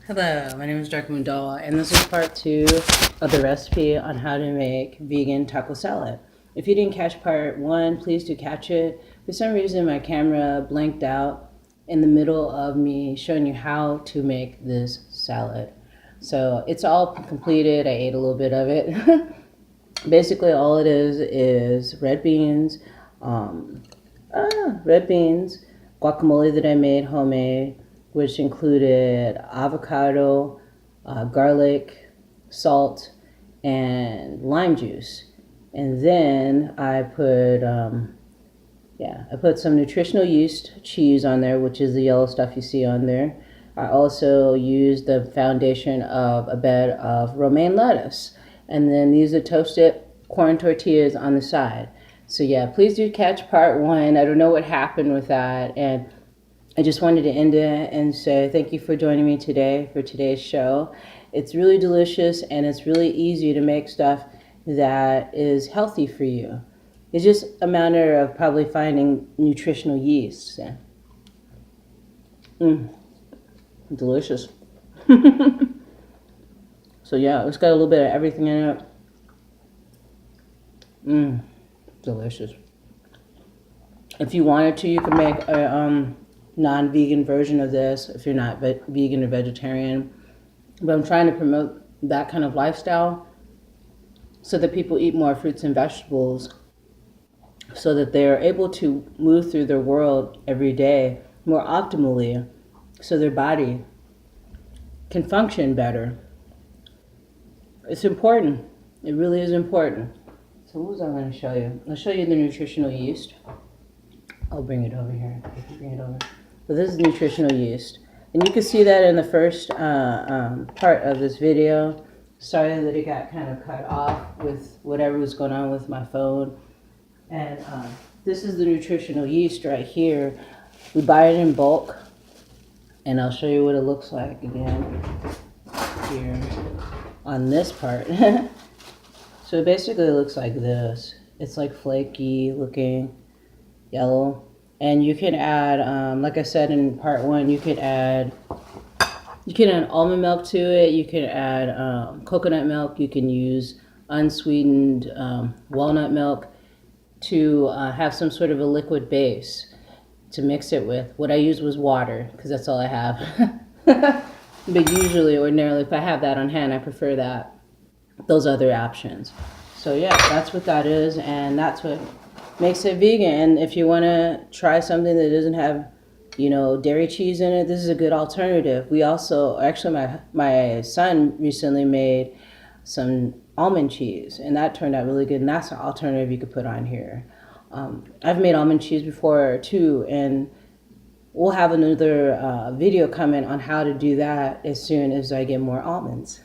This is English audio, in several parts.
Hello, my name is Dr. Mundawa, and this is part 2 of the recipe on how to make vegan taco salad. If you didn't catch part 1, please do catch it. For some reason, my camera blanked out in the middle of me showing you how to make this salad. So it's all completed. I ate a little bit of it. Basically, all it is red beans, guacamole that I made homemade, which included avocado, garlic, salt, and lime juice. And then I put some nutritional yeast cheese on there, which is the yellow stuff you see on there. I also used the foundation of a bed of romaine lettuce. And then these are toasted corn tortillas on the side. So yeah, please do catch part 1. I don't know what happened with that. And I just wanted to end it and say thank you for joining me today for today's show. It's really delicious and it's really easy to make stuff that is healthy for you. It's just a matter of probably finding nutritional yeast. Delicious. So yeah, it's got a little bit of everything in it. Delicious. If you wanted to, you could make a non-vegan version of this if you're not vegan or vegetarian. But I'm trying to promote that kind of lifestyle so that people eat more fruits and vegetables so that they're able to move through their world every day more optimally so their body can function better. It's important. It really is important. So what was I going to show you? I'll show you the nutritional yeast. I'll bring it over here. Bring it over. So this is nutritional yeast. And you can see that in the first part of this video. Sorry that it got kind of cut off with whatever was going on with my phone. And this is the nutritional yeast right here. We buy it in bulk. And I'll show you what it looks like again here on this part. So basically it looks like this. It's like flaky looking, yellow. And you can add, like I said in part 1, you can add almond milk to it. You can add coconut milk. You can use unsweetened walnut milk to have some sort of a liquid base to mix it with. What I used was water because that's all I have. But usually, ordinarily, if I have that on hand, I prefer those other options. So yeah, that's what that is, and that's what makes it vegan. And if you want to try something that doesn't have, dairy cheese in it, this is a good alternative. We also, actually, my son recently made some almond cheese, and that turned out really good. And that's an alternative you could put on here. I've made almond cheese before too, and we'll have another video coming on how to do that as soon as I get more almonds.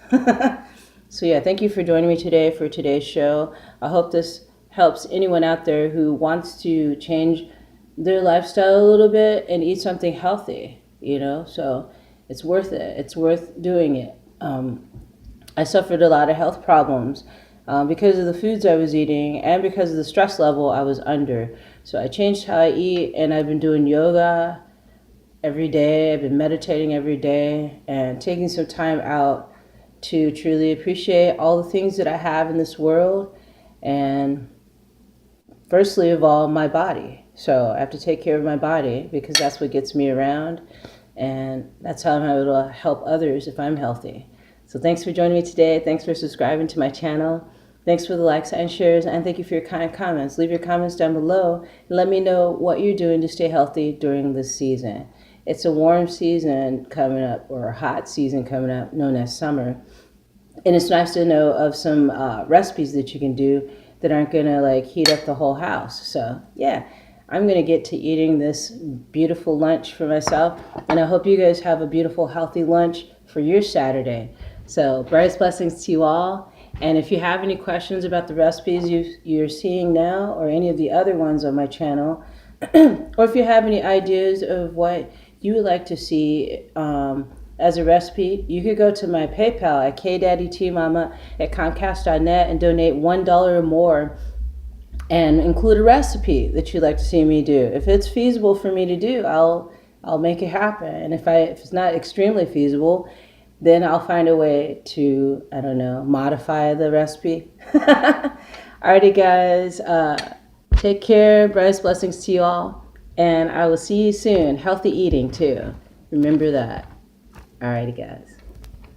So yeah, thank you for joining me today for today's show. I hope this helps anyone out there who wants to change their lifestyle a little bit and eat something healthy, so it's worth it. It's worth doing it. I suffered a lot of health problems because of the foods I was eating and because of the stress level I was under. So I changed how I eat, and I've been doing yoga every day. I've been meditating every day and taking some time out to truly appreciate all the things that I have in this world, and firstly of all, my body. So I have to take care of my body because that's what gets me around, and that's how I'm able to help others if I'm healthy. So thanks for joining me today. Thanks for subscribing to my channel. Thanks for the likes and shares, and thank you for your kind comments. Leave your comments down below and let me know what you're doing to stay healthy during this season. It's a warm season coming up, or a hot season coming up, known as summer. And it's nice to know of some recipes that you can do that aren't going to heat up the whole house. So yeah, I'm going to get to eating this beautiful lunch for myself. And I hope you guys have a beautiful, healthy lunch for your Saturday. So brightest blessings to you all. And if you have any questions about the recipes you're seeing now or any of the other ones on my channel, or if you have any ideas of what you would like to see as a recipe, you could go to my PayPal at kdaddytmama@comcast.net and donate $1 or more and include a recipe that you'd like to see me do. If it's feasible for me to do, I'll make it happen. And if it's not extremely feasible, then I'll find a way to, I don't know, modify the recipe. Alrighty, guys. Take care. Brightest blessings to you all. And I will see you soon. Healthy eating, too. Remember that. Alrighty, guys.